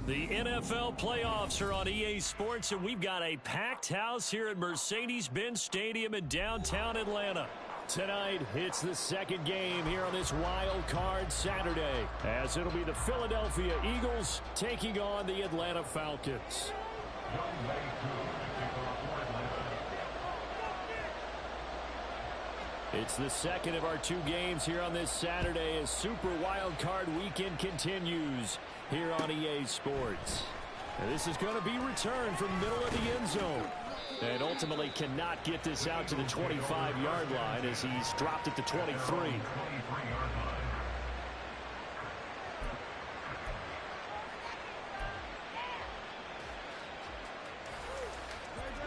The NFL playoffs are on EA Sports, and we've got a packed house here at Mercedes-Benz Stadium in downtown Atlanta. Tonight, it's the second game here on this wild card Saturday, as it'll be the Philadelphia Eagles taking on the Atlanta Falcons. It's the second of our two games here on this Saturday as Super Wild Card Weekend continues here on EA Sports. And this is going to be returned from middle of the end zone. And ultimately cannot get this out to the 25-yard line as he's dropped at the 23.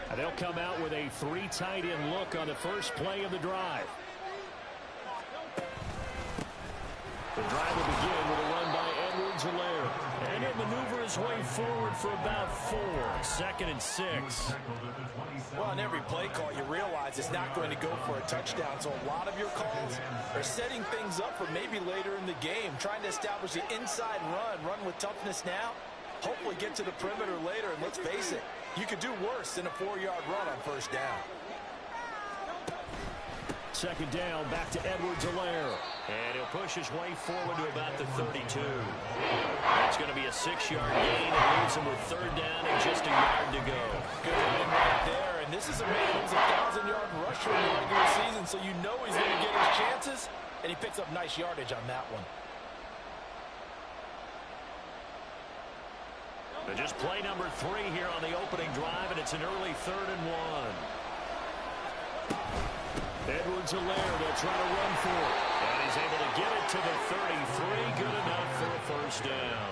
And they'll come out with a three tight end look on the first play of the drive. The drive will begin with a run by Edwards-Helaire. And he'll maneuver his way forward for about 4. 2nd and 6. Well, on every play call, you realize it's not going to go for a touchdown. So a lot of your calls are setting things up for maybe later in the game, trying to establish the inside run with toughness now. Hopefully get to the perimeter later, and let's face it, you could do worse than a 4-yard run on first down. 2nd down, back to Edwards-Helaire. And he'll push his way forward to about the 32. That's going to be a 6-yard gain and leaves him with 3rd down and just a yard to go. Good run right there, and this is a man who's a 1,000-yard rusher in the regular season, so you know he's going to get his chances, and he picks up nice yardage on that one. But just play number 3 here on the opening drive, and it's an early 3rd and 1. Edwards-Helaire, they'll try to run for it. And he's able to get it to the 33. Good enough for a first down.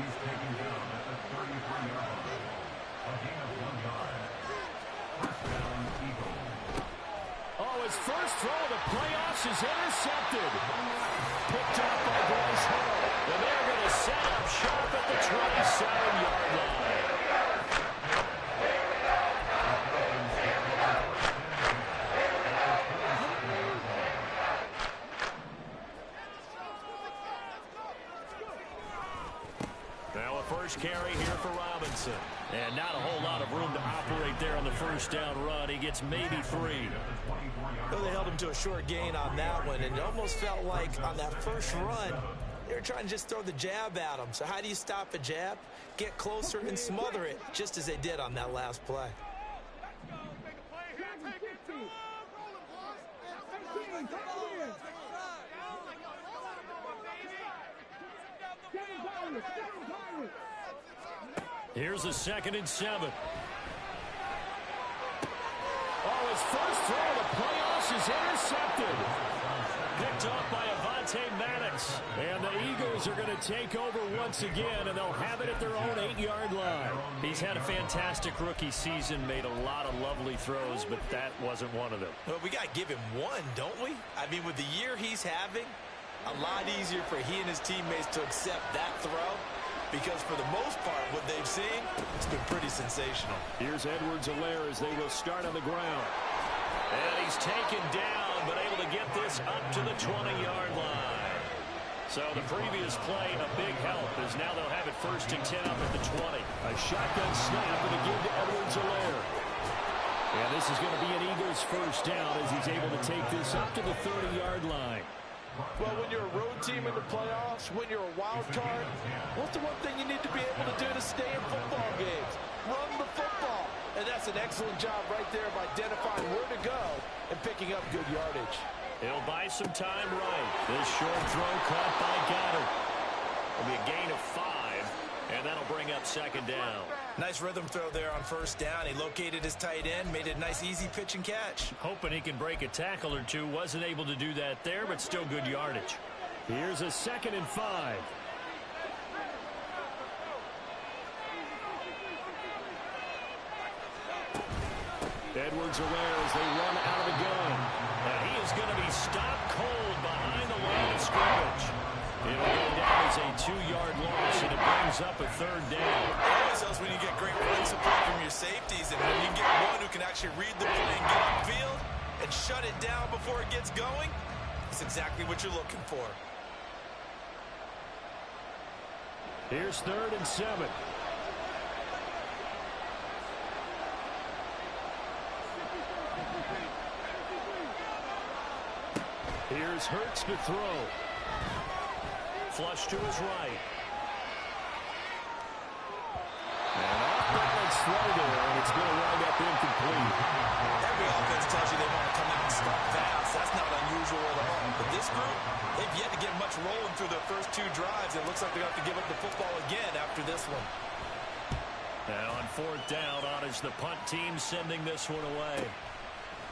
He's taken down at the 33-yard line. A gain of 1 yard. First down, Eagles. Oh, his first throw of the playoffs is intercepted. Picked up by Bryce Hall. And they're going to set up shop at the 27-yard line. Now a first carry here for Robinson. And not a whole lot of room to operate there on the first down run. He gets maybe 3. Well, they held him to a short gain on that one, and it almost felt like on that first run, they were trying to just throw the jab at him. So how do you stop a jab? Get closer and smother it, just as they did on that last play. Here's a 2nd and 7. Oh, his first throw of the playoffs is intercepted. Picked up by Avonte Maddox. And the Eagles are going to take over once again, and they'll have it at their own 8-yard line. He's had a fantastic rookie season, made a lot of lovely throws, but that wasn't one of them. Well, we got to give him one, don't we? I mean, with the year he's having, a lot easier for he and his teammates to accept that throw. Because for the most part, what they've seen, it's been pretty sensational. Here's Edwards-Helaire as they will start on the ground. And he's taken down, but able to get this up to the 20-yard line. So the previous play, a big help, as now they'll have it 1st and 10 up at the 20. A shotgun snap and a give to Edwards-Helaire. And this is going to be an Eagles first down as he's able to take this up to the 30-yard line. Well, when you're a road team in the playoffs, when you're a wild card, what's the one thing you need to be able to do to stay in football games? Run the football. And that's an excellent job right there of identifying where to go and picking up good yardage. He'll buy some time right. This short throw caught by Goddard. It'll be a gain of 5, and that'll bring up 2nd down. Nice rhythm throw there on first down. He located his tight end, made it a nice easy pitch and catch. Hoping he can break a tackle or two. Wasn't able to do that there, but still good yardage. Here's a 2nd and 5. Edwards-Helaire as they run out of the gun. And he is going to be stopped cold behind the line of scrimmage. It'll go down as a 2-yard loss, and it brings up a 3rd down. It always helps when you get great run support from your safeties, and when you get one who can actually read the play and get upfield and shut it down before it gets going, it's exactly what you're looking for. Here's 3rd and 7. Here's Hurts to throw. Flush to his right. And off balance throw there, and it's going to wind up incomplete. Every offense tells you they want to come out and start fast. That's not unusual at all. But this group, they've yet to get much rolling through their first 2 drives. It looks like they're going to have to give up the football again after this one. Now on 4th down, on is the punt team sending this one away.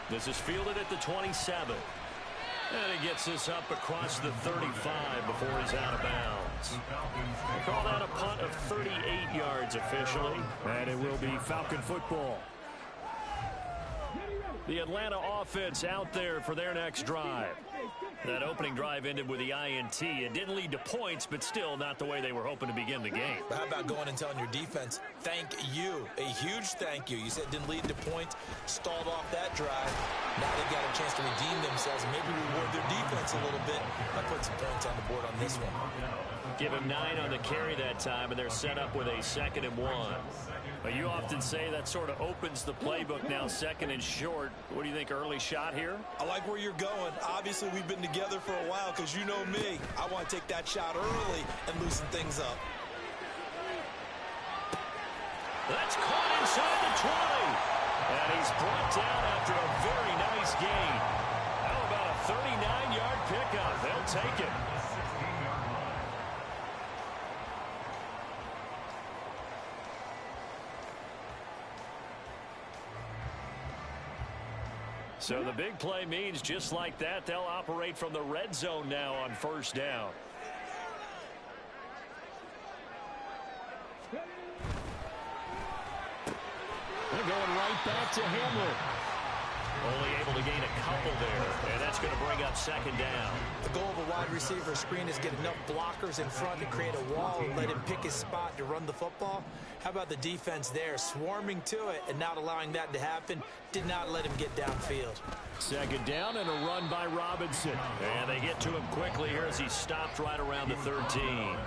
This is fielded at the 27. And he gets this up across the 35 before he's out of bounds. They call that a punt of 38 yards officially. And it will be Falcon football. The Atlanta offense out there for their next drive. That opening drive ended with the INT. It didn't lead to points, but still not the way they were hoping to begin the game. How about going and telling your defense, thank you, a huge thank you. You said it didn't lead to points, stalled off that drive. Now they've got a chance to redeem themselves and maybe reward their defense a little bit by putting some points on the board on this one. Give him 9 on the carry that time, and they're set up with a 2nd and 1. But you often say that sort of opens the playbook now, 2nd and short. What do you think, early shot here? I like where you're going. Obviously, we've been together for a while because you know me. I want to take that shot early and loosen things up. That's caught inside the 20. And he's brought down after a very nice gain. How about a 39-yard pickup? They'll take it. So the big play means just like that, they'll operate from the red zone now on 1st down. They're going right back to Hamler. Only able to gain a couple there, and that's going to bring up 2nd down. The goal of a wide receiver screen is get enough blockers in front to create a wall and let him pick his spot to run the football. How about the defense there, swarming to it and not allowing that to happen? Did not let him get downfield. 2nd down and a run by Robinson. And they get to him quickly here as he stopped right around the 13.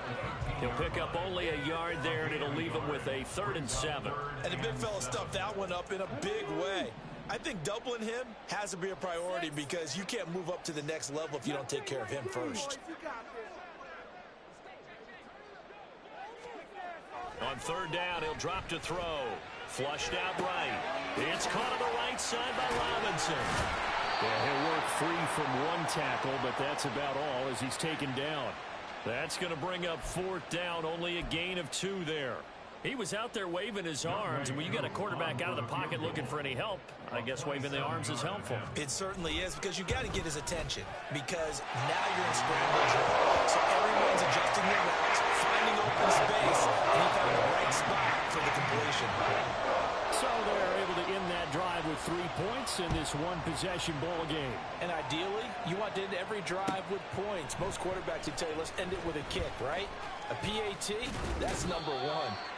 He'll pick up only a yard there, and it'll leave him with a 3rd and 7. And the big fella stuffed that one up in a big way. I think doubling him has to be a priority because you can't move up to the next level if you don't take care of him first. On 3rd down, he'll drop to throw. Flushed out right. It's caught on the right side by Robinson. Yeah, he'll work free from one tackle, but that's about all as he's taken down. That's going to bring up 4th down, only a gain of 2 there. He was out there waving his arms, and when you get a quarterback out of the pocket looking for any help, I guess waving the arms is helpful. It certainly is, because you got to get his attention, because now you're in scramble drill. So everyone's adjusting their routes, finding open space, and he found the right spot for the completion. So they're able to end that drive with 3 points in this one-possession ball game. And ideally, you want to end every drive with points. Most quarterbacks would tell you, let's end it with a kick, right? A PAT, that's #1.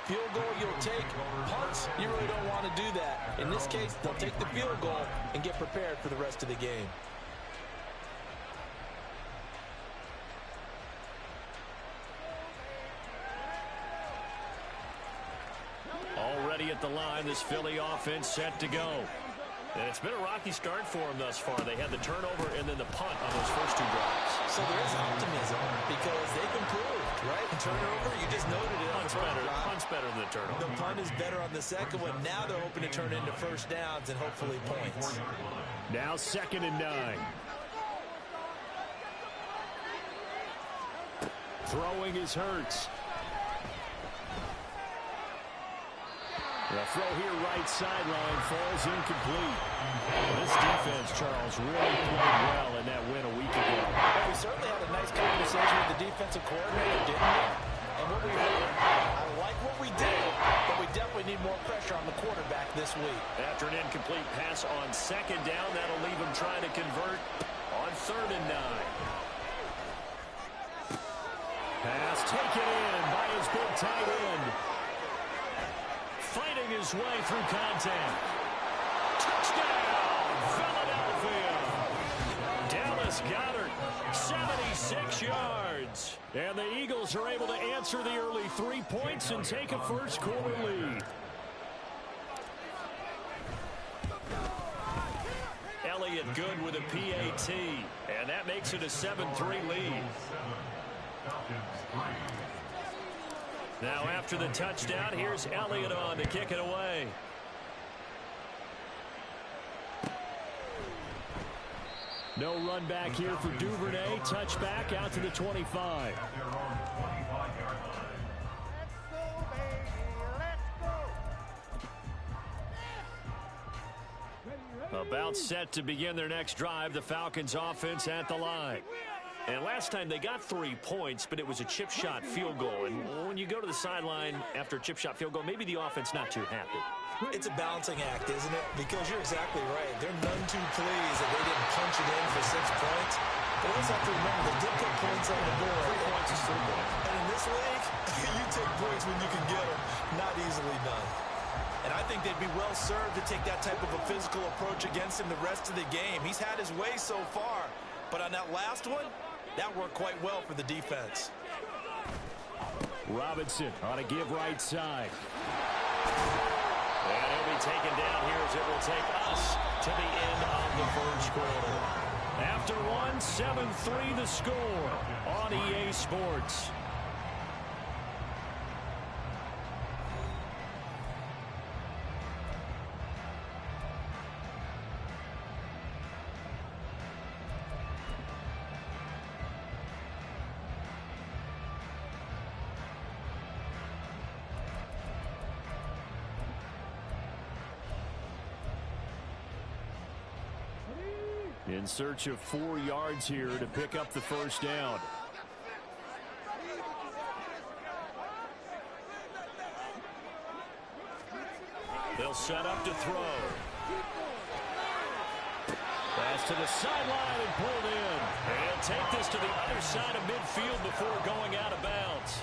Field goal you'll take. Punts, you really don't want to do that. In this case, they'll take the field goal and get prepared for the rest of the game. Already at the line, this Philly offense set to go. And it's been a rocky start for them thus far. They had the turnover and then the punt on those first 2 drives. So there is optimism because they've improved, right? The turnover, you just noted it. Punt's better than the turnover. The punt is better on the second one. Now they're hoping to turn into 1st downs and hopefully points. Now 2nd and 9. Throwing is Hurts. The throw here right sideline falls incomplete. This defense, Charles, really played well in that win a week ago. Well, we certainly had a nice conversation with the defensive coordinator, didn't we? And what we heard, I like what we did, but we definitely need more pressure on the quarterback this week. After an incomplete pass on 2nd down, that'll leave him trying to convert on 3rd and 9. Pass taken in by his big tight end. Fighting his way through contact. Touchdown, Philadelphia. Dallas Goedert 76 yards. And the Eagles are able to answer the early 3 points and take a first quarter lead. Elliott good with a PAT. And that makes it a 7-3 lead. Now after the touchdown, here's Elliott on to kick it away. No run back here for Duvernay. Touchback out to the 25. About set to begin their next drive. The Falcons offense at the line. And last time they got 3 points, but it was a chip shot field goal. And when you go to the sideline after a chip shot field goal, maybe the offense not too happy. It's a balancing act, isn't it? Because you're exactly right. They're none too pleased that they didn't punch it in for 6 points. But also have to remember, they did put points on the board. 3 points is 3 points. And in this league, you take points when you can get them. Not easily done. And I think they'd be well served to take that type of a physical approach against him the rest of the game. He's had his way so far. But on that last one, that worked quite well for the defense. Robinson on a give right side. And he'll be taken down here as it will take us to the end of the first quarter. After one, 7-3 the score on EA Sports. In search of 4 yards here to pick up the first down. They'll set up to throw. Pass to the sideline and pulled in. And he'll take this to the other side of midfield before going out of bounds.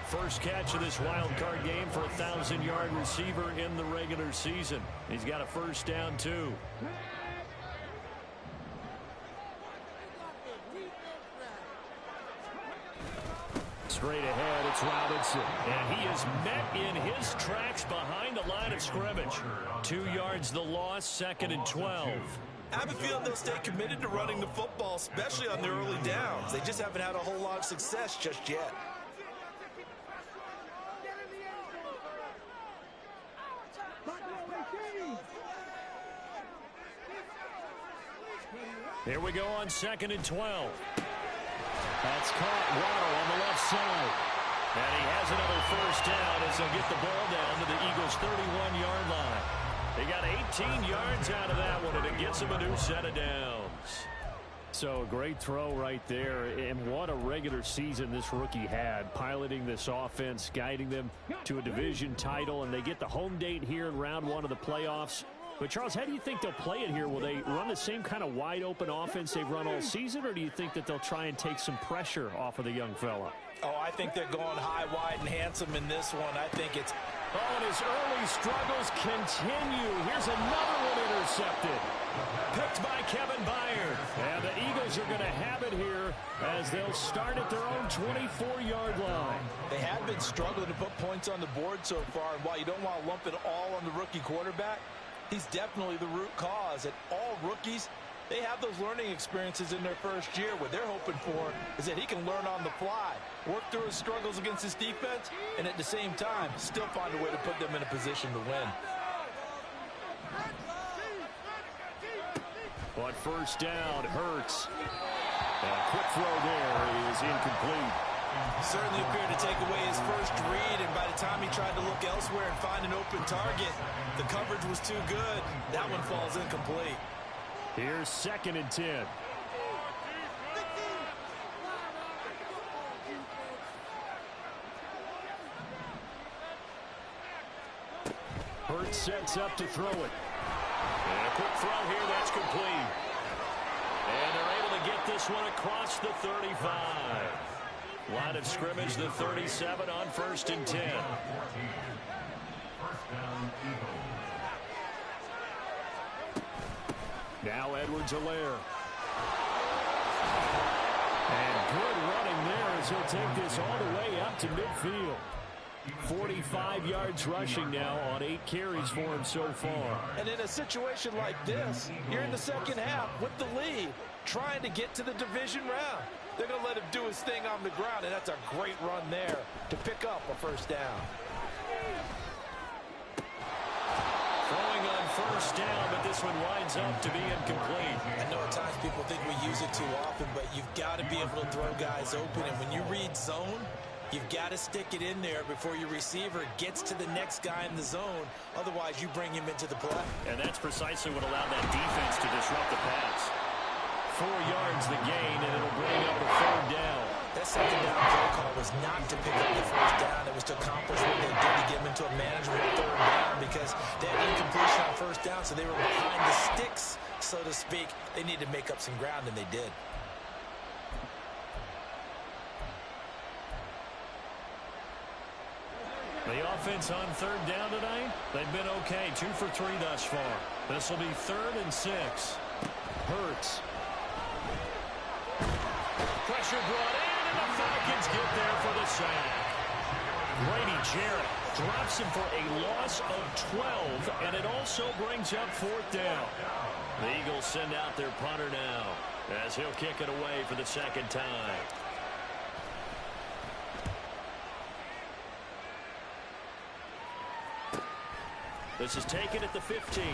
First catch of this wild card game for a 1,000-yard receiver in the regular season. He's got a first down, too. Straight ahead, it's Robinson. And he is met in his tracks behind the line of scrimmage. 2 yards the loss, 2nd and 12. I have a feeling they'll stay committed to running the football, especially on their early downs. They just haven't had a whole lot of success just yet. Here we go on 2nd and 12. That's caught. Waddle on the left side. And he has another first down as they'll get the ball down to the Eagles' 31-yard line. They got 18 yards out of that one, and it gets them a new set of downs. So a great throw right there, and what a regular season this rookie had, piloting this offense, guiding them to a division title, and they get the home date here in round 1 of the playoffs. But, Charles, how do you think they'll play it here? Will they run the same kind of wide-open offense they've run all season, or do you think that they'll try and take some pressure off of the young fella? Oh, I think they're going high, wide, and handsome in this one. I think it's... Oh, and his early struggles continue. Here's another one intercepted. Picked by Kevin Byard. And the Eagles are going to have it here as they'll start at their own 24-yard line. They have been struggling to put points on the board so far, and while you don't want to lump it all on the rookie quarterback, he's definitely the root cause. And all rookies, they have those learning experiences in their first year. What they're hoping for is that he can learn on the fly, work through his struggles against his defense, and at the same time, still find a way to put them in a position to win. On first down, Hurts. A quick throw there is incomplete. Certainly appeared to take away his first read, and by the time he tried to look elsewhere and find an open target, the coverage was too good. That one falls incomplete. Here's 2nd and 10. Hurts sets up to throw it. And a quick throw here, that's complete. And they're able to get this one across the 35. Line of scrimmage, the 37 on 1st and 10. Now Edwards-Helaire. And good running there as he'll take this all the way up to midfield. 45 yards rushing now on 8 carries for him so far. And in a situation like this, you're in the second half with the lead, trying to get to the division round. They're going to let him do his thing on the ground, and that's a great run there to pick up a first down. Throwing on first down, but this one winds up to be incomplete. I know at times people think we use it too often, but you've got to be able to throw guys open. And when you read zone, you've got to stick it in there before your receiver gets to the next guy in the zone. Otherwise, you bring him into the play. And that's precisely what allowed that defense to disrupt the pass. 4 yards the gain, and it'll bring up a third down. That second down play call was not to pick up the first down. It was to accomplish what they did to get them into a manageable third down because they had incompletion on first down, so they were behind the sticks, so to speak. They needed to make up some ground, and they did. The offense on third down tonight, they've been okay. 2 for 3 thus far. This will be 3rd and 6. Hurts. Pressure brought in, and the Falcons get there for the sack. Grady Jarrett drops him for a loss of 12, and it also brings up 4th down. The Eagles send out their punter now as he'll kick it away for the second time. This is taken at the 15.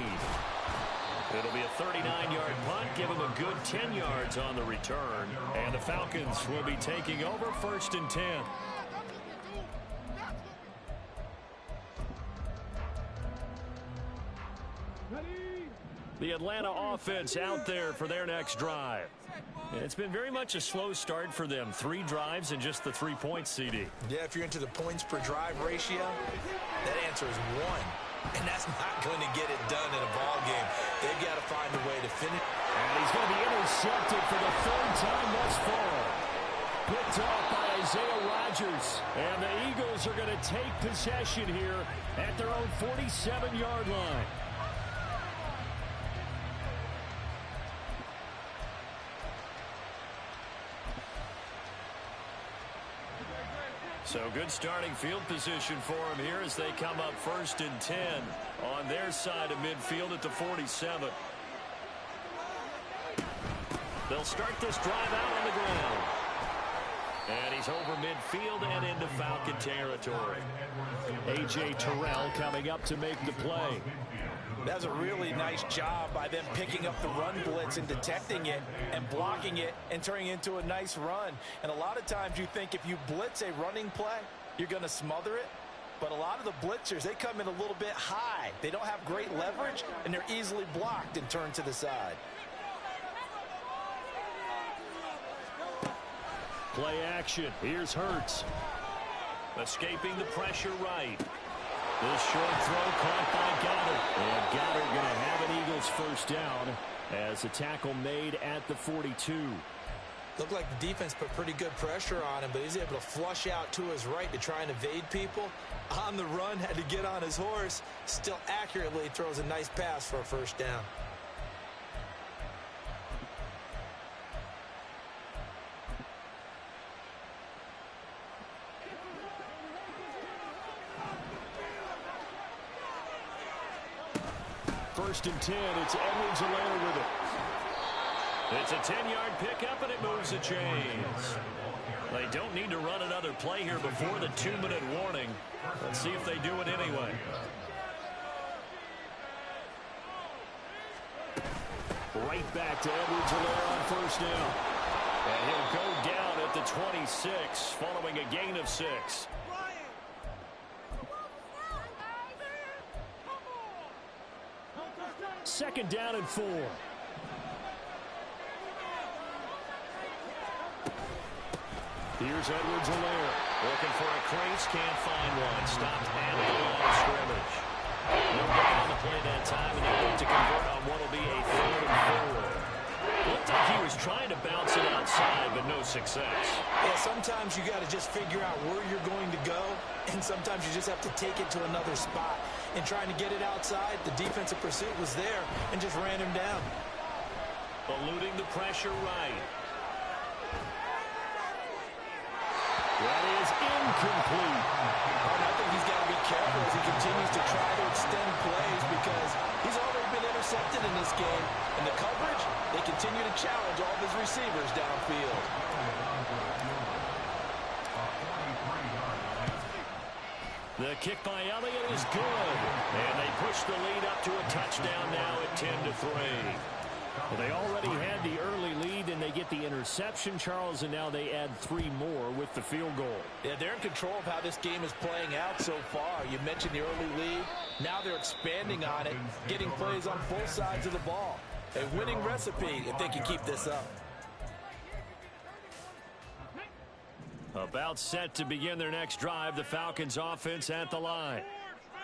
It'll be a 39-yard punt, give him a good 10 yards on the return. And the Falcons will be taking over 1st and 10. The Atlanta offense out there for their next drive. It's been very much a slow start for them. 3 drives and just the 3 points, CD. Yeah, if you're into the points per drive ratio, that answer is 1. And that's not going to get it done in a ball game. They've got to find a way to finish. And he's going to be intercepted for the 3rd time thus far. Picked off by Isaiah Rodgers. And the Eagles are going to take possession here at their own 47-yard line. So good starting field position for him here as they come up 1st and 10 on their side of midfield at the 47. They'll start this drive out on the ground. And he's over midfield and into Falcon territory. A.J. Terrell coming up to make the play. That's a really nice job by them picking up the run blitz and detecting it and blocking it and turning it into a nice run. And a lot of times you think if you blitz a running play, you're going to smother it. But a lot of the blitzers, they come in a little bit high. They don't have great leverage, and they're easily blocked and turned to the side. Play action. Here's Hurts. Escaping the pressure right. This short throw caught by Goddard. And Goddard going to have an Eagles first down as a tackle made at the 42. Looked like the defense put pretty good pressure on him, but he's able to flush out to his right to try and evade people. On the run, had to get on his horse. Still accurately throws a nice pass for a first down. First and 10, it's Edwards-Helaire with it. It's a 10-yard pickup, and it moves the chains. They don't need to run another play here before the 2-minute warning. Let's see if they do it anyway. Right back to Edwards-Helaire on first down. And he'll go down at the 26, following a gain of 6. Second down and 4. Here's Edwards-Helaire looking for a crease, can't find one. Stopped at the line of scrimmage. No gain on the play that time, and they look to convert on what will be a 3rd and 4. Looked like he was trying to bounce it outside, but no success. Yeah, sometimes you got to just figure out where you're going to go, and sometimes you just have to take it to another spot. And trying to get it outside, the defensive pursuit was there and just ran him down. Eluding the pressure right. That is incomplete. And I think he's got to be careful as he continues to try to extend plays because he's already been intercepted in this game. And the coverage, they continue to challenge all of his receivers downfield. The kick by Elliott is good. And they push the lead up to a touchdown now at 10-3. Well, they already had the early lead, and they get the interception, Charles, and now they add 3 more with the field goal. Yeah, they're in control of how this game is playing out so far. You mentioned the early lead. Now they're expanding on it, getting plays on both sides of the ball. A winning recipe if they can keep this up. About set to begin their next drive, the Falcons offense at the line.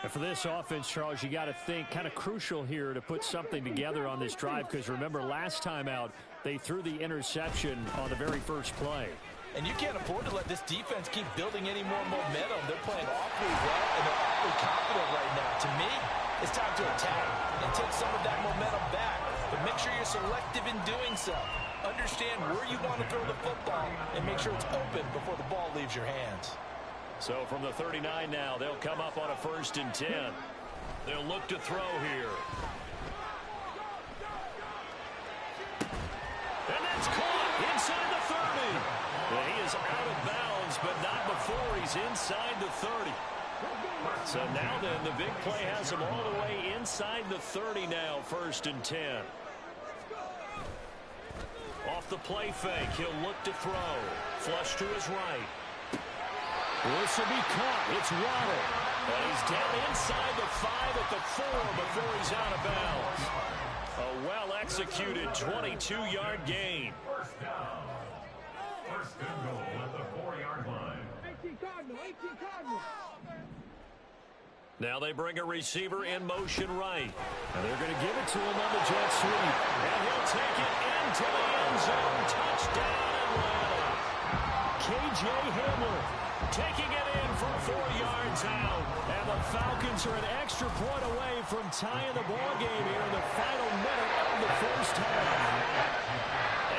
And for this offense, Charles, you got to think kind of crucial here to put something together on this drive because remember last time out they threw the interception on the very first play. And you can't afford to let this defense keep building any more momentum. They're playing awfully well and they're awfully confident right now. To me, it's time to attack and take some of that momentum back. But make sure you're selective in doing so. Understand where you want to throw the football and make sure it's open before the ball leaves your hands. So from the 39 now, they'll come up on a 1st and 10. They'll look to throw here. And that's caught inside the 30. Well, he is out of bounds, but not before he's inside the 30. So now then, the big play has him all the way inside the 30 now, 1st and 10. Off the play fake, he'll look to throw. Flush to his right. This will be caught. It's Waddle. And he's down inside the 5 at the 4 before he's out of bounds. A well-executed 22-yard gain. First down. First and goal at the 4-yard line. 18 Cardinal. Now they bring a receiver in motion right. And they're going to give it to him on the jet sweep. And he'll take it into the end zone. Touchdown Atlanta. K.J. Hamler taking it in from 4 yards out. And the Falcons are an extra point away from tying the ball game here in the final minute of the first half.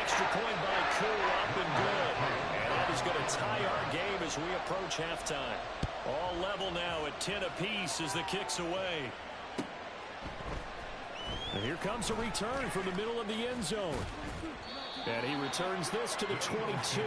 Extra point by Cool up and good. And that is going to tie our game as we approach halftime. All level now at 10 apiece as the kick's away. And here comes a return from the middle of the end zone. And he returns this to the 22.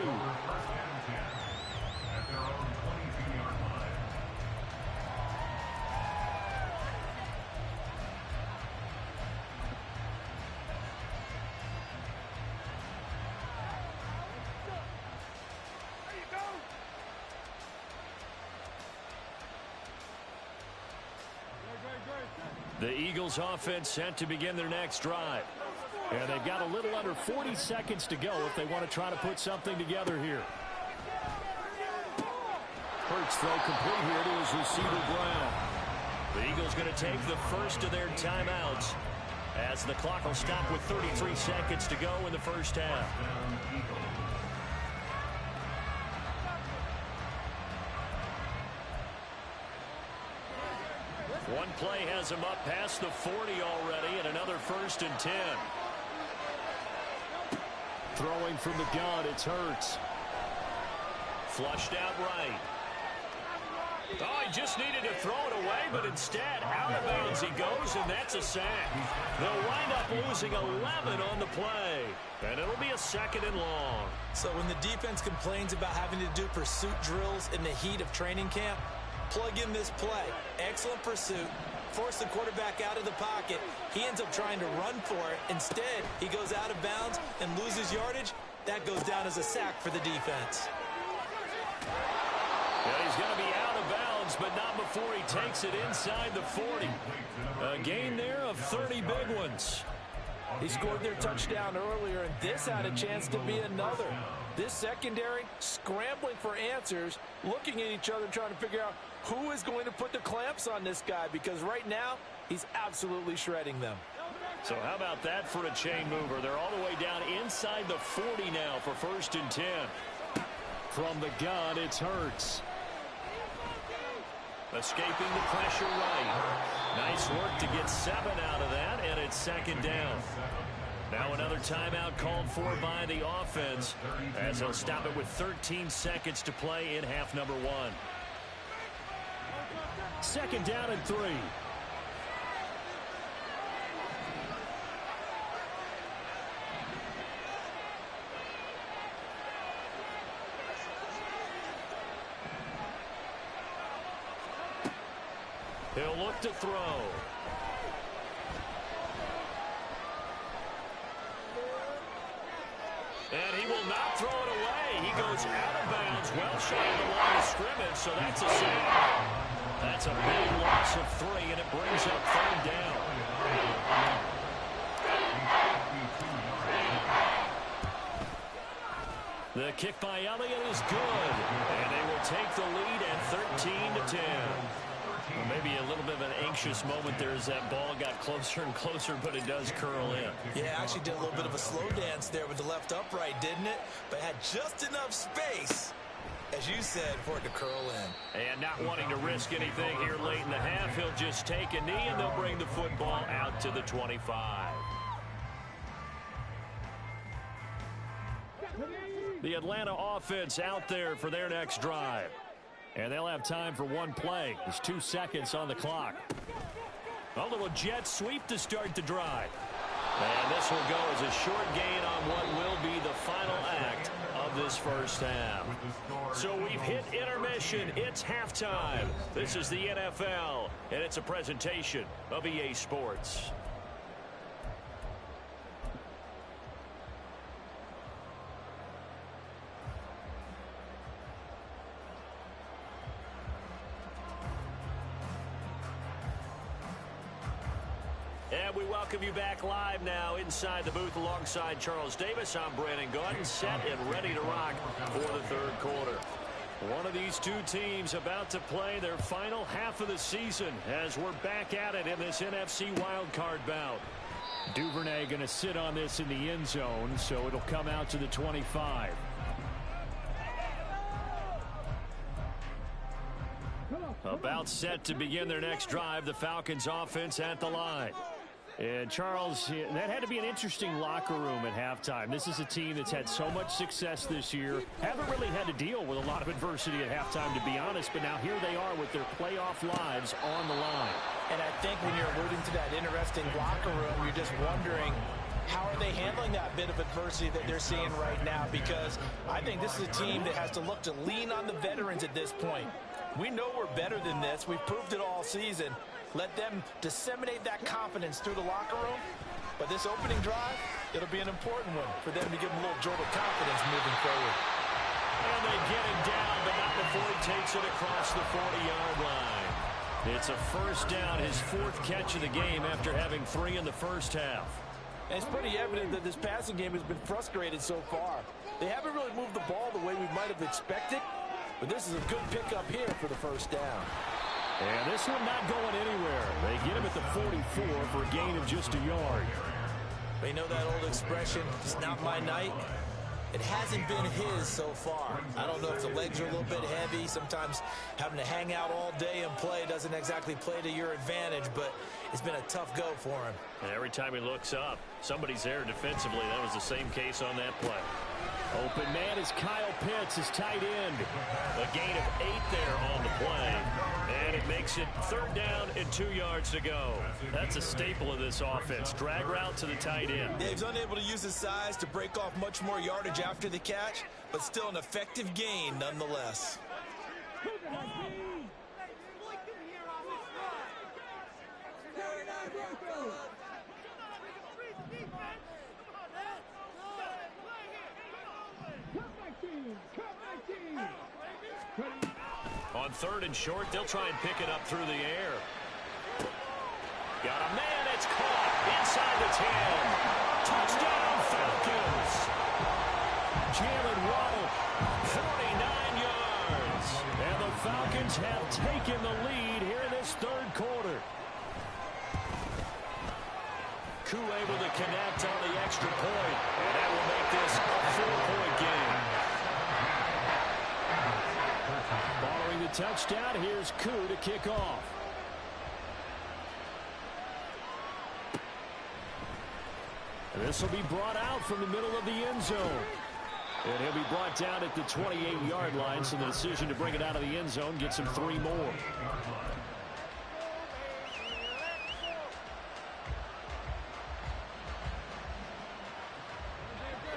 The Eagles offense set to begin their next drive. And they've got a little under 40 seconds to go if they want to try to put something together here. Hurts throw complete here to his receiver Brown. The Eagles going to take the first of their timeouts as the clock will stop with 33 seconds to go in the first half. One play has him up past the 40 already, and another 1st and 10. Throwing from the gun, it's Hurts. Flushed out right. Oh, he just needed to throw it away, but instead, out of bounds he goes, and that's a sack. They'll wind up losing 11 on the play, and it'll be a 2nd and long. So when the defense complains about having to do pursuit drills in the heat of training camp, plug in this play. Excellent pursuit. Force the quarterback out of the pocket. He ends up trying to run for it. Instead, he goes out of bounds and loses yardage. That goes down as a sack for the defense. Yeah, he's going to be out of bounds, but not before he takes it inside the 40. A gain there of 30 big ones. He scored their touchdown earlier, and this had a chance to be another. This secondary scrambling for answers, looking at each other, trying to figure out who is going to put the clamps on this guy, because right now he's absolutely shredding them. So how about that for a chain mover? They're all the way down inside the 40 now for 1st and 10. From the gun, it's Hurts. Escaping the pressure right. Nice work to get 7 out of that, and it's 2nd down. Now another timeout called for by the offense as they'll stop it with 13 seconds to play in half number one. Second down and 3. He'll look to throw. And he will not throw it away. He goes out of bounds, well shy of the line of scrimmage, so that's a sack. That's a big loss of 3, and it brings up third down. The kick by Elliott is good, and they will take the lead at 13-10. Well, maybe a little bit of an anxious moment there as that ball got closer and closer, but it does curl in. Yeah, actually did a little bit of a slow dance there with the left upright, didn't it? But had just enough space, as you said, for it to curl in. And not wanting to risk anything here late in the half, he'll just take a knee, and they'll bring the football out to the 25. The Atlanta offense out there for their next drive. And they'll have time for one play. There's 2 seconds on the clock. A little jet sweep to start the drive. And this will go as a short gain on what will be the final act of this first half. So we've hit intermission. It's halftime. This is the NFL, and it's a presentation of EA Sports. And we welcome you back live now inside the booth alongside Charles Davis. I'm Brandon Gaudin, set and ready to rock for the third quarter. One of these two teams about to play their final half of the season as we're back at it in this NFC wildcard bout. Duvernay going to sit on this in the end zone, so it'll come out to the 25. About set to begin their next drive, the Falcons offense at the line. And Charles, that had to be an interesting locker room at halftime. This is a team that's had so much success this year. Haven't really had to deal with a lot of adversity at halftime, to be honest. But now here they are with their playoff lives on the line. And I think when you're alluding to that interesting locker room, you're just wondering, how are they handling that bit of adversity that they're seeing right now? Because I think this is a team that has to look to lean on the veterans at this point. We know we're better than this. We've proved it all season. Let them disseminate that confidence through the locker room. But this opening drive, it'll be an important one for them to give them a little jolt of confidence moving forward. And they get him down, but not before he takes it across the 40-yard line. It's a first down, his 4th catch of the game after having 3 in the first half. And it's pretty evident that this passing game has been frustrated so far. They haven't really moved the ball the way we might have expected, but this is a good pickup here for the first down. And this one not going anywhere. They get him at the 44 for a gain of just a yard. You know that old expression, it's not my night? It hasn't been his so far. I don't know if the legs are a little bit heavy. Sometimes having to hang out all day and play doesn't exactly play to your advantage, but it's been a tough go for him. And every time he looks up, somebody's there defensively. That was the same case on that play. Open man is Kyle Pitts, his tight end. A gain of 8 there on the play. And it makes it 3rd down and 2 yards to go. That's a staple of this offense. Drag route to the tight end. Yeah, he's unable to use his size to break off much more yardage after the catch, but still an effective gain nonetheless. On 3rd and short, they'll try and pick it up through the air. Got a man, it's caught inside the 10. Touchdown, Falcons. Jalen Waddle, 49 yards. And the Falcons have taken the lead here in this 3rd quarter. Koo able to connect on the extra point, and that will make this a 4-point game. Following the touchdown, here's Koo to kick off. This will be brought out from the middle of the end zone. And he'll be brought down at the 28-yard line, so the decision to bring it out of the end zone gets him 3 more.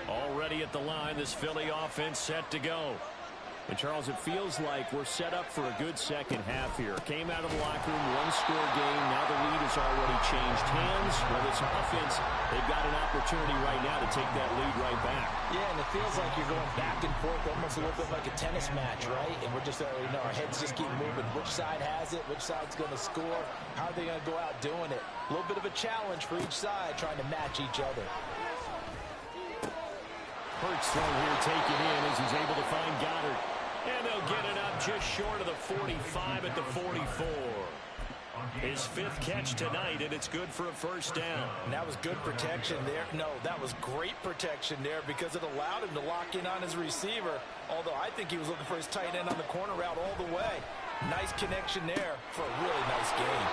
Already at the line, this Philly offense set to go. And, Charles, it feels like we're set up for a good second half here. Came out of the locker room, one-score game. Now the lead has already changed hands. Well, this offense, they've got an opportunity right now to take that lead right back. Yeah, and it feels like you're going back and forth almost a little bit like a tennis match, right? And we're just already know our heads just keep moving. Which side has it? Which side's going to score? How are they going to go out doing it? A little bit of a challenge for each side trying to match each other. Hurts throw here taken in as he's able to find Goddard. And they'll get it up just short of the 45 at the 44. His 5th catch tonight, and it's good for a first down. And that was good protection there. No, that was great protection there because it allowed him to lock in on his receiver, although I think he was looking for his tight end on the corner route all the way. Nice connection there for a really nice game.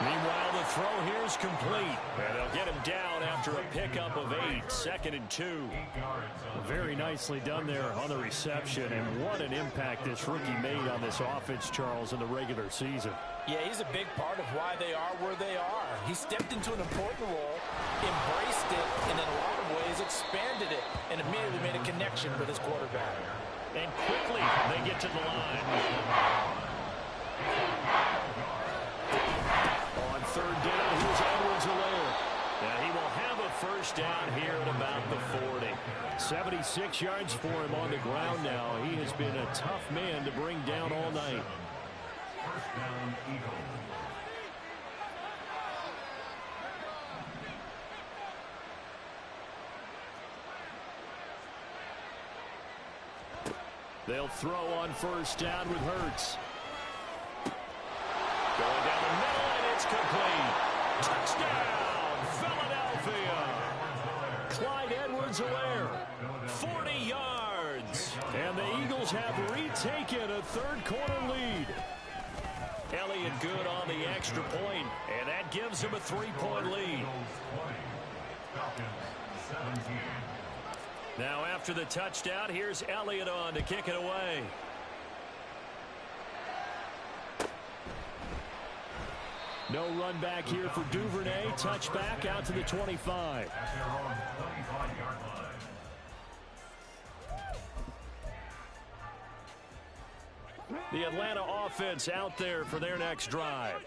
Meanwhile, the throw here is complete. And they'll get him down after a pickup of 8, 2nd and 2. Very nicely done there on the reception. And what an impact this rookie made on this offense, Charles, in the regular season. Yeah, he's a big part of why they are where they are. He stepped into an important role, embraced it, and in a lot of ways expanded it, and immediately made a connection with his quarterback. And quickly, they get to the line. On 3rd down, here's Edwards-Helaire. Now he will have a first down here at about the 40. 76 yards for him on the ground now. He has been a tough man to bring down all night. First down, Eagles. They'll throw on first down with Hurts. Going down the middle, and it's complete. Touchdown, Philadelphia. Clyde Edwards-Helaire, 40 yards. And the Eagles have retaken a 3rd quarter lead. Elliott good on the extra point, and that gives him a 3-point lead. Now after the touchdown, here's Elliott on to kick it away. No run back here for Duvernay. Touchback out to the 25. At their own 35-yard line. The Atlanta offense out there for their next drive.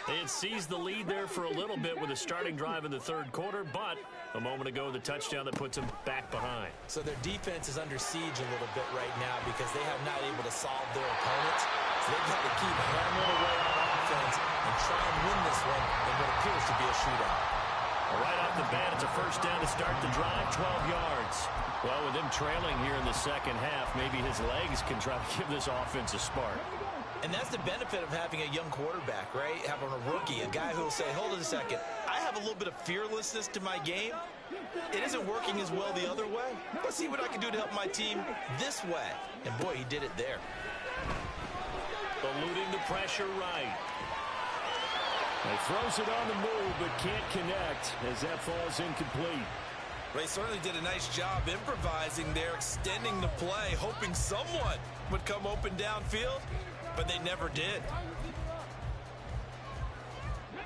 It seized the lead there for a little bit with a starting drive in the 3rd quarter, but a moment ago the touchdown that puts them back behind. So their defense is under siege a little bit right now because they have not able to solve their opponents. So they've got to keep hammering away on offense and try and win this one in what appears to be a shootout. Right off the bat, it's a first down to start the drive, 12 yards. Well, with him trailing here in the second half, maybe his legs can try to give this offense a spark. And that's the benefit of having a young quarterback, right? Having a rookie, a guy who will say, hold it a second, I have a little bit of fearlessness to my game. It isn't working as well the other way. Let's see what I can do to help my team this way. And boy, he did it there. Eluding the pressure right. He throws it on the move, but can't connect as that falls incomplete. They certainly did a nice job improvising there, extending the play, hoping someone would come open downfield, but they never did.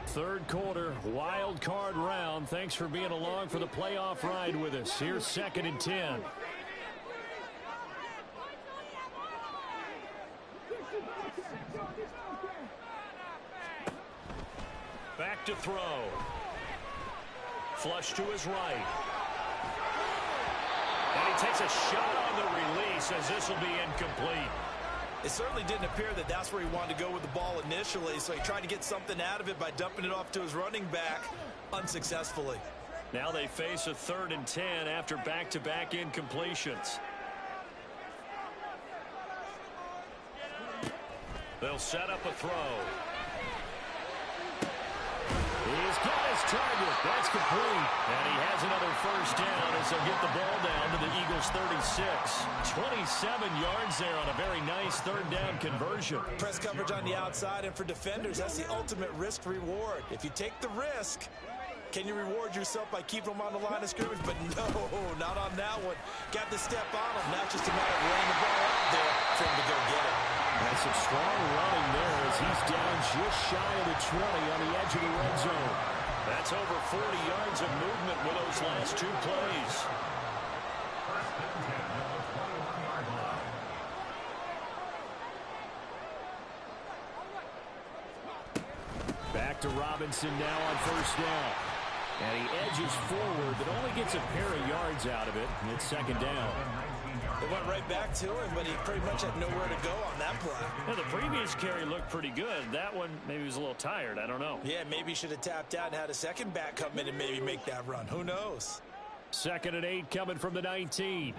3rd quarter, wild card round. Thanks for being along for the playoff ride with us. Here's 2nd and 10. Back to throw. Flush to his right. And he takes a shot on the release as this will be incomplete. It certainly didn't appear that that's where he wanted to go with the ball initially, so he tried to get something out of it by dumping it off to his running back unsuccessfully. Now they face a 3rd and 10 after back-to-back incompletions. They'll set up a throw. He's got his target. That's complete. And he has another first down as they'll get the ball down to the Eagles' 36. 27 yards there on a very nice 3rd down conversion. Press coverage on the outside, and for defenders, that's the ultimate risk reward. If you take the risk, Can you reward yourself by keeping him on the line of scrimmage? But no, not on that one. Got to step on him. Now just a matter of laying the ball out there for him to go get it. That's some strong running there as he's down just shy of the 20 on the edge of the red zone. That's over 40 yards of movement with those last two plays. Back to Robinson now on first down. And he edges forward, but only gets a pair of yards out of it. It's second down. They went right back to him, but he pretty much had nowhere to go on that play. Well, the previous carry looked pretty good. That one, maybe he was a little tired. I don't know. Yeah, maybe he should have tapped out and had a second back come in and maybe make that run. Who knows? 2nd and 8 coming from the 19.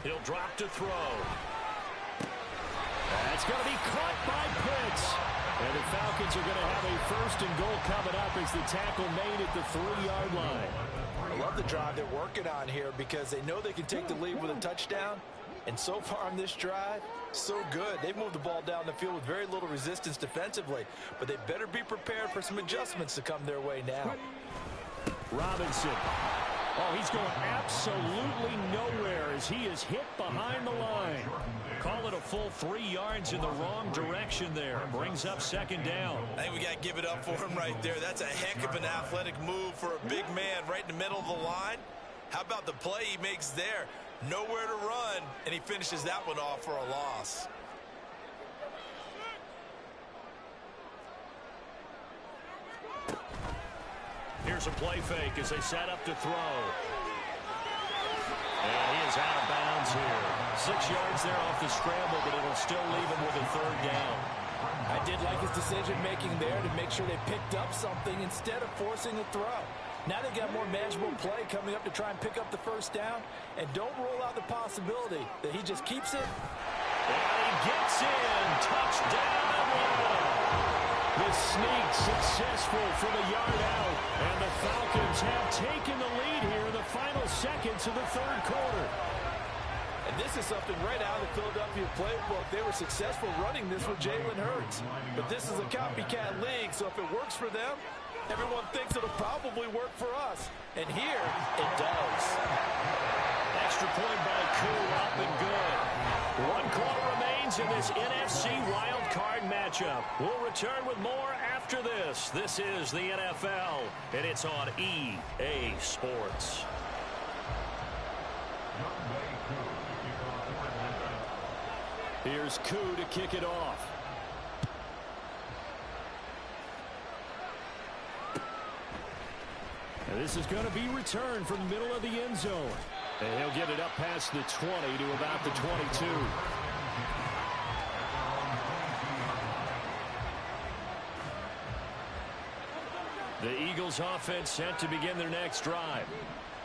He'll drop to throw. That's going to be caught by Pitts. And the Falcons are going to have a 1st and goal coming up as the tackle made at the 3-yard line. I love the drive they're working on here because they know they can take the lead with a touchdown. And so far on this drive, so good. They've moved the ball down the field with very little resistance defensively. But they better be prepared for some adjustments to come their way now. Robinson. Oh, he's going absolutely nowhere as he is hit behind the line. Call it a full 3 yards in the wrong direction there. Brings up second down. I think we got to give it up for him right there. That's a heck of an athletic move for a big man right in the middle of the line. How about the play he makes there? Nowhere to run, and he finishes that one off for a loss. Here's a play fake as they set up to throw. And he is out of bounds here. 6 yards there off the scramble, but it'll still leave him with a 3rd down. I did like his decision-making there to make sure they picked up something instead of forcing a throw. Now they got more manageable play coming up to try and pick up the 1st down. And don't rule out the possibility that he just keeps it. And he gets in. Touchdown, Atlanta. The sneak successful from a yard out. And the Falcons have taken the lead here in the final seconds of the 3rd quarter. And this is something right out of the Philadelphia playbook. They were successful running this with Jalen Hurts. But this is a copycat league, so if it works for them, everyone thinks it'll probably work for us. And here, it does. Extra point by Koo, up and good. 1 quarter remains in this NFC wild card matchup. We'll return with more after this. This is the NFL, and it's on EA Sports. Here's Koo to kick it off. And this is going to be returned from the middle of the end zone. And he'll get it up past the 20 to about the 22. The Eagles offense set to begin their next drive.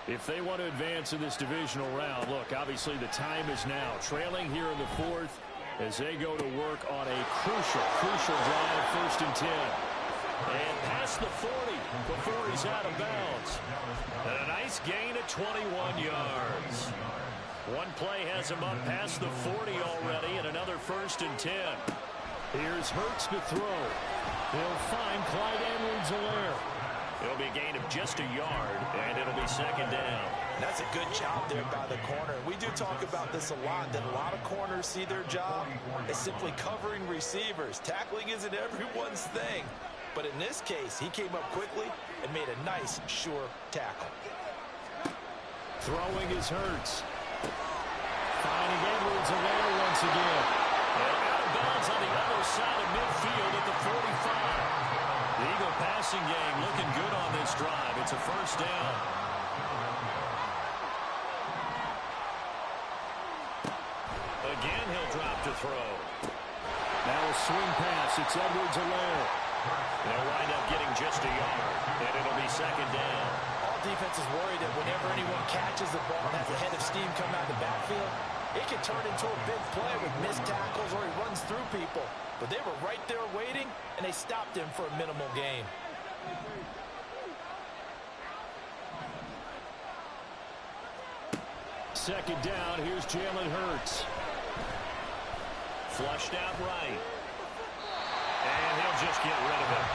If they want to advance in this divisional round, look, obviously the time is now. Trailing here in the 4th as they go to work on a crucial drive, 1st and 10. And past the 40 before he's out of bounds. And a nice gain of 21 yards. One play has him up past the 40 already, and another 1st and 10. Here's Hurts to throw. He'll find Clyde Edwards-Helaire. It'll be a gain of just a yard, and it'll be second down. That's a good job there by the corner. We do talk about this a lot, that a lot of corners see their job as simply covering receivers. Tackling isn't everyone's thing. But in this case, he came up quickly and made a nice, sure tackle. Throwing is Hurts. Finding Edwards-Helaire once again. And out of bounds on the other side of midfield at the 45. The Eagle passing game looking good on this drive. It's a 1st down. Again, he'll drop to throw. Now a swing pass. It's Edwards-Helaire. They'll wind up getting just a yard, and it'll be second down. All defense is worried that whenever anyone catches the ball and has a head of steam come out of the backfield, it can turn into a big play with missed tackles or he runs through people. But they were right there waiting, and they stopped him for a minimal gain. Second down, here's Jalen Hurts. Flushed out right. And he'll just get rid of it.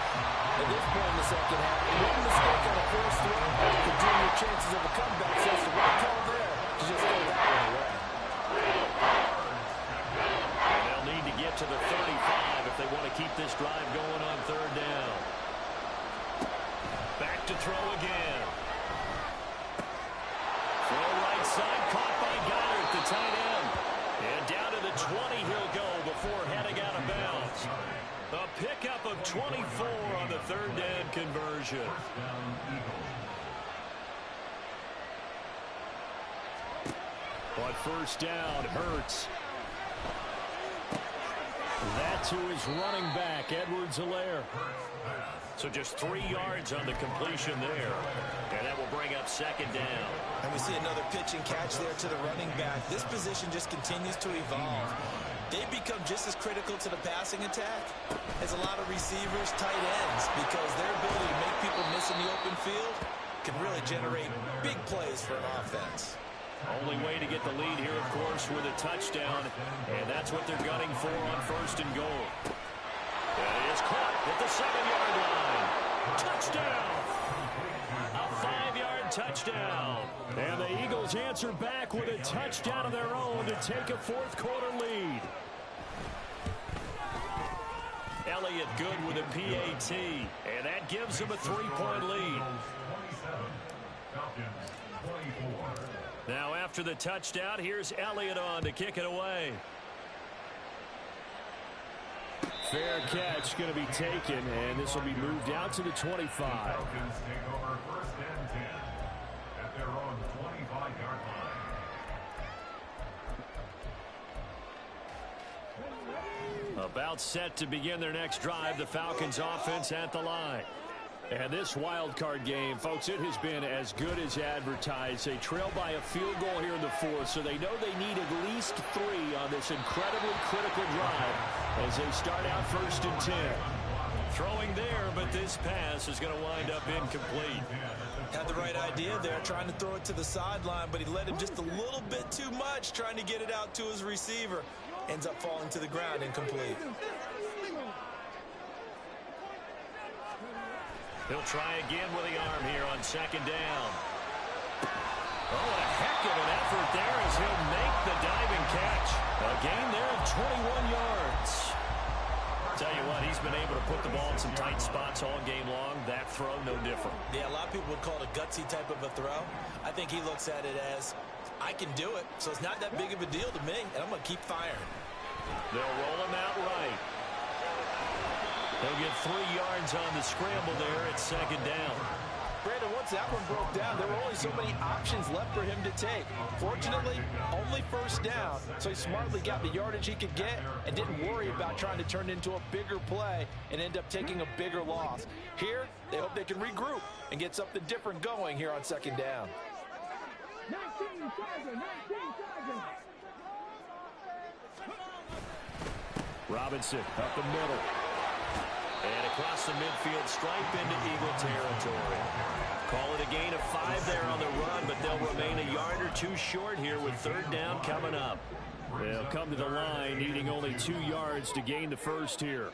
At this point in the second half, one mistake on a first throw could dim your chances of a comeback. So it's the right call there to just throw that one away. And they'll need to get to the 35 if they want to keep this drive going on third down. Back to throw again. Throw right side, caught by Goddard, the tight end. And down to the 20 he'll go before heading out of bounds. A pickup of 24 on the third down conversion. But first down, Hurts. That to his running back, Edwards-Helaire. So just 3 yards on the completion there. And that will bring up second down. And we see another pitch and catch there to the running back. This position just continues to evolve. They become just as critical to the passing attack as a lot of receivers, tight ends, because their ability to make people miss in the open field can really generate big plays for an offense. Only way to get the lead here, of course, with a touchdown, and that's what they're gunning for on first and goal. That is caught at the 7-yard line. Touchdown! A 5-yard touchdown. And the Eagles answer back with a touchdown of their own to take a fourth-quarter lead. Elliott good with a PAT, and that gives him a 3-point lead. Now after the touchdown, here's Elliott on to kick it away. Fair catch going to be taken, and this will be moved out to the 25. Falcons take over first and 10 at their own 25-yard line. About set to begin their next drive, the Falcons offense at the line. And this wild card game, folks, it has been as good as advertised. They trail by a field goal here in the fourth, so they know they need at least 3 on this incredibly critical drive as they start out first and 10. Throwing there, but this pass is going to wind up incomplete. Had the right idea there, trying to throw it to the sideline, but he let him just a little bit too much, trying to get it out to his receiver. Ends up falling to the ground, incomplete. He'll try again with the arm here on second down. Oh, a heck of an effort there as he'll make the diving catch. A gain there of 21 yards. Tell you what, he's been able to put the ball in some tight spots all game long. That throw, no different. Yeah, a lot of people would call it a gutsy type of a throw. I think he looks at it as, I can do it, so it's not that big of a deal to me, and I'm going to keep firing. They'll roll him out right. They'll get 3 yards on the scramble there at second down. Brandon, once that one broke down, there were only so many options left for him to take. Fortunately, only first down, so he smartly got the yardage he could get and didn't worry about trying to turn it into a bigger play and end up taking a bigger loss. Here, they hope they can regroup and get something different going here on second down. 19 Chargers. Robinson up the middle. And across the midfield stripe into Eagle territory. Call it a gain of 5 there on the run, but they'll remain a yard or 2 short here with third down coming up. They'll come to the line needing only 2 yards to gain the first here.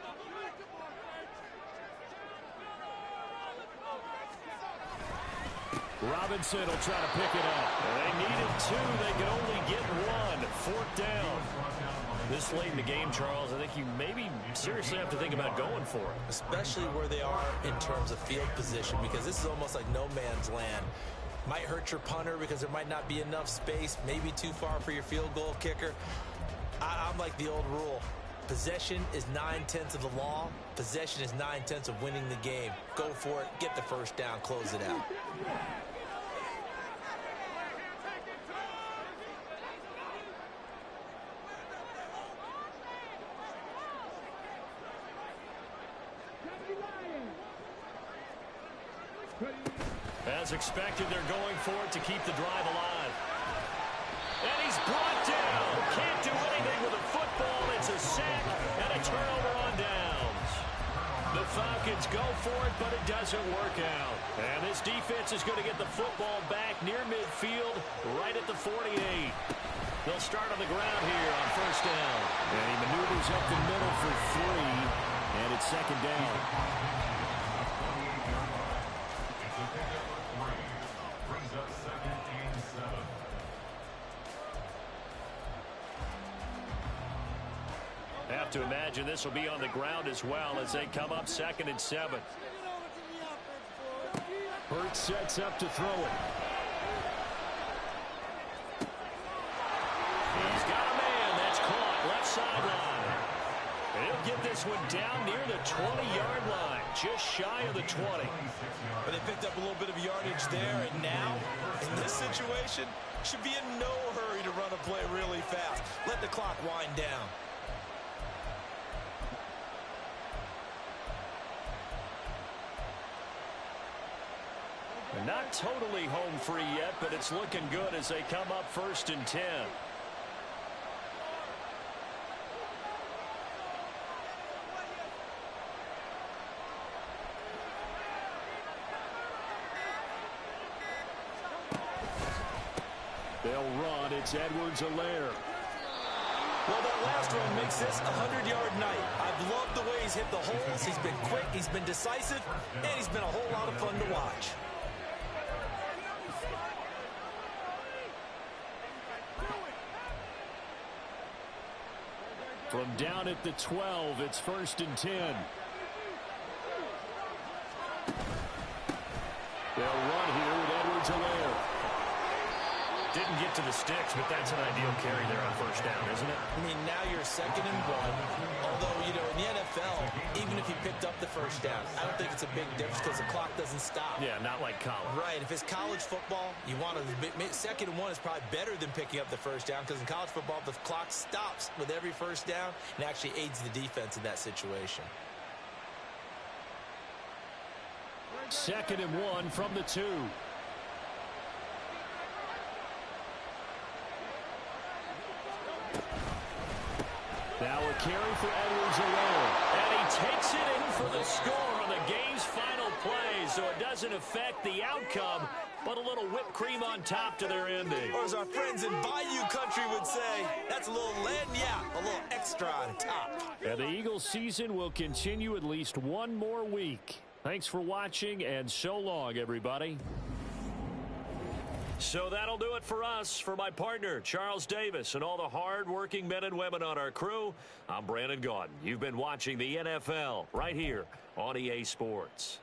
Robinson will try to pick it up. They needed 2. They could only get 1. Fourth down. This late in the game, Charles, I think you maybe seriously have to think about going for it. Especially where they are in terms of field position, because this is almost like no man's land. Might hurt your punter because there might not be enough space, maybe too far for your field goal kicker. I'm like the old rule. Possession is 9/10 of the law. Possession is 9/10 of winning the game. Go for it, get the first down, close it out. As expected, they're going for it to keep the drive alive. And he's brought down. Can't do anything with a football. It's a sack and a turnover on downs. The Falcons go for it, but it doesn't work out. And this defense is going to get the football back near midfield, right at the 48. They'll start on the ground here on first down. And he maneuvers up the middle for 3. And it's second down. It's a pickup of 3. Brings up 2nd and 7. Have to imagine this will be on the ground as well as they come up 2nd and 7. Hurts sets up to throw it. He's got a man. That's caught left sideline. He'll get this one down near the 20-yard line, just shy of the 20. But they picked up a little bit of yardage there, and now, in this situation, should be in no hurry to run a play really fast. Let the clock wind down. Not totally home free yet, but it's looking good as they come up 1st and 10. They'll run. It's Edwards-Helaire. Well, that last run makes this a 100-yard night. I've loved the way he's hit the holes. He's been quick, he's been decisive, and he's been a whole lot of fun to watch. From down at the 12, it's 1st and 10. They'll run here with Edwards-Helaire. Didn't get to the sticks, but that's an ideal carry there on 1st down, isn't it? I mean, now you're 2nd and 1. Although, you know, in the NFL, even if he picked up the 1st down, I don't think it's a big difference because the clock doesn't stop. Yeah, not like college. Right. If it's college football, you want to 2nd and 1 is probably better than picking up the 1st down because in college football, the clock stops with every 1st down and actually aids the defense in that situation. 2nd and 1 from the 2. Now a carry for Edwards-Helaire. And he takes it in for the score on the game's final play. So it doesn't affect the outcome, but a little whipped cream on top to their ending. Or as our friends in Bayou Country would say, that's a little lagniappe, a little extra on top. And the Eagles season will continue at least one more week. Thanks for watching, and so long, everybody. So that'll do it for us. For my partner, Charles Davis, and all the hard-working men and women on our crew, I'm Brandon Gaudin. You've been watching the NFL right here on EA Sports.